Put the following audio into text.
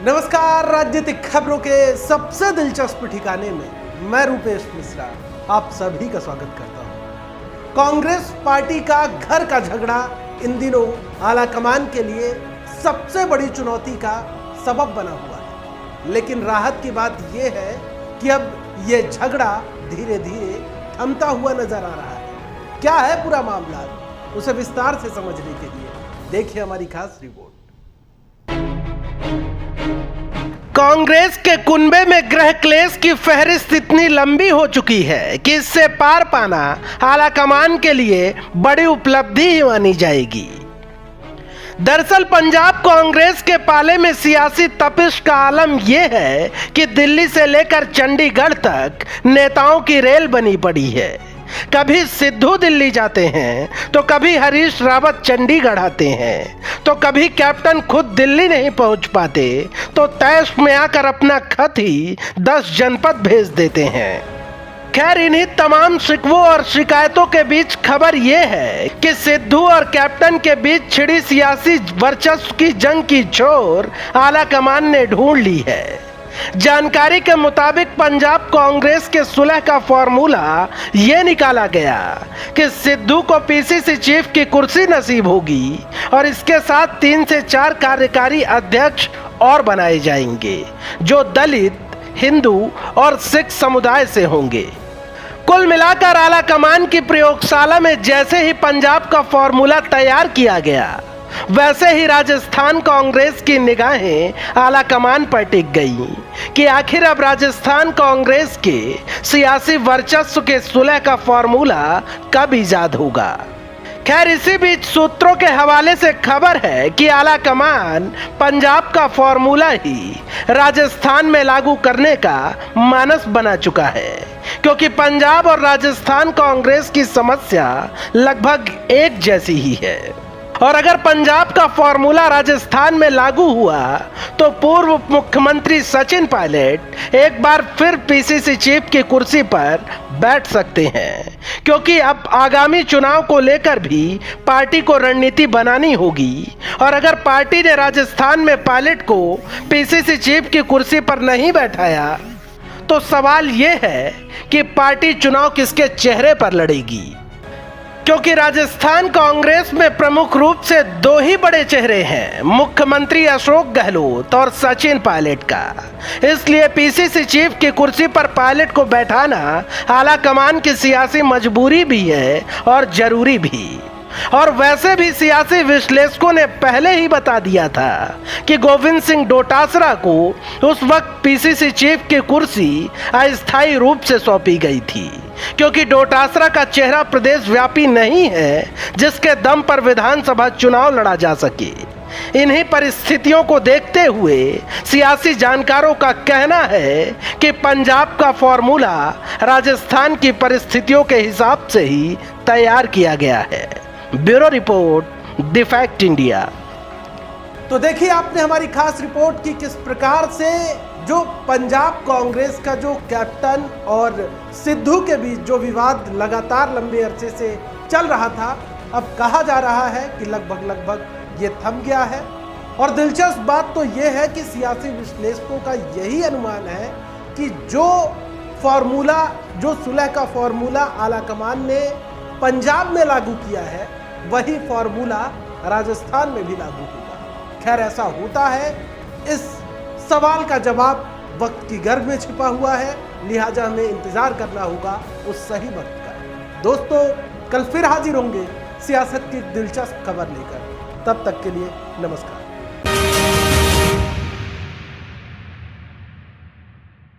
नमस्कार। राजनीतिक खबरों के सबसे दिलचस्प ठिकाने में मैं रूपेश मिश्रा आप सभी का स्वागत करता हूं। कांग्रेस पार्टी का घर का झगड़ा इन दिनों आला कमान के लिए सबसे बड़ी चुनौती का सबब बना हुआ है, लेकिन राहत की बात यह है कि अब यह झगड़ा धीरे धीरे थमता हुआ नजर आ रहा है। क्या है पूरा मामला, उसे विस्तार से समझने के लिए देखिए हमारी खास रिपोर्ट। कांग्रेस के कुनबे में गृह क्लेश की फहरिस्त इतनी लंबी हो चुकी है कि इससे पार पाना आला कमान के लिए बड़ी उपलब्धि ही मानी जाएगी। दरअसल पंजाब कांग्रेस के पाले में सियासी तपिश का आलम यह है कि दिल्ली से लेकर चंडीगढ़ तक नेताओं की रेल बनी पड़ी है। कभी सिद्धू दिल्ली जाते हैं तो कभी हरीश रावत चंडीगढ़ आते हैं, तो कभी कैप्टन खुद दिल्ली नहीं पहुंच पाते तो तैश में आकर अपना खत ही 10 जनपद भेज देते हैं। खैर, इन्हीं तमाम शिकवों और शिकायतों के बीच खबर यह है कि सिद्धू और कैप्टन के बीच छिड़ी सियासी वर्चस्व की जंग की छोर आला कमान ने ढूंढ ली है। जानकारी के मुताबिक पंजाब कांग्रेस के सुलह का फॉर्मूला ये निकाला गया कि सिद्धू को पीसीसी चीफ की कुर्सी नसीब होगी और इसके साथ 3 से 4 कार्यकारी अध्यक्ष और बनाए जाएंगे जो दलित, हिंदू और सिख समुदाय से होंगे। कुल मिलाकर आला कमान की प्रयोगशाला में जैसे ही पंजाब का फॉर्मूला तैयार किया गया, वैसे ही राजस्थान कांग्रेस की निगाहें आला कमान पर टिक गई कि आखिर अब राजस्थान कांग्रेस के सियासी वर्चस्व के सुलह का फॉर्मूला कब इजाद होगा। खैर, इसी बीच सूत्रों के हवाले से खबर है कि आला कमान पंजाब का फॉर्मूला ही राजस्थान में लागू करने का मानस बना चुका है, क्योंकि पंजाब और राजस्थान कांग्रेस की समस्या लगभग एक जैसी ही है। और अगर पंजाब का फॉर्मूला राजस्थान में लागू हुआ तो पूर्व मुख्यमंत्री सचिन पायलट एक बार फिर पीसीसी चीफ की कुर्सी पर बैठ सकते हैं, क्योंकि अब आगामी चुनाव को लेकर भी पार्टी को रणनीति बनानी होगी। और अगर पार्टी ने राजस्थान में पायलट को पीसीसी चीफ की कुर्सी पर नहीं बैठाया तो सवाल यह है कि पार्टी चुनाव किसके चेहरे पर लड़ेगी, क्योंकि राजस्थान कांग्रेस में प्रमुख रूप से 2 ही बड़े चेहरे हैं, मुख्यमंत्री अशोक गहलोत और सचिन पायलट का। इसलिए पीसीसी चीफ की कुर्सी पर पायलट को बैठाना आला कमान की सियासी मजबूरी भी है और जरूरी भी। और वैसे भी सियासी विश्लेषकों ने पहले ही बता दिया था कि गोविंद सिंह डोटासरा को उस वक्त पीसीसी चीफ की कुर्सी अस्थायी रूप से सौंपी गई थी, क्योंकि डोटासरा का चेहरा प्रदेश व्यापी नहीं है जिसके दम पर विधानसभा चुनाव लड़ा जा सके। इन्हीं परिस्थितियों को देखते हुए सियासी जानकारों का कहना है कि पंजाब का फॉर्मूला राजस्थान की परिस्थितियों के हिसाब से ही तैयार किया गया है। Bureau report, the fact India. तो देखिए आपने हमारी खास रिपोर्ट की किस प्रकार से जो पंजाब कांग्रेस का जो कैप्टन और सिद्धू के बीच जो विवाद लगातार लंबे अरसे से चल रहा था, अब कहा जा रहा है कि लगभग ये थम गया है। और दिलचस्प बात तो ये है कि सियासी विश्लेषकों का यही अनुमान है कि जो फॉर्मूला, जो सुलह का फॉर्मूला आला कमान ने पंजाब में लागू किया है, वही फॉर्मूला राजस्थान में भी लागू होगा। खैर, ऐसा होता है, इस सवाल का जवाब वक्त की गर्भ में छिपा हुआ है, लिहाजा हमें इंतजार करना होगा उस सही वक्त का। दोस्तों, कल फिर हाजिर होंगे सियासत की दिलचस्प खबर लेकर। तब तक के लिए नमस्कार।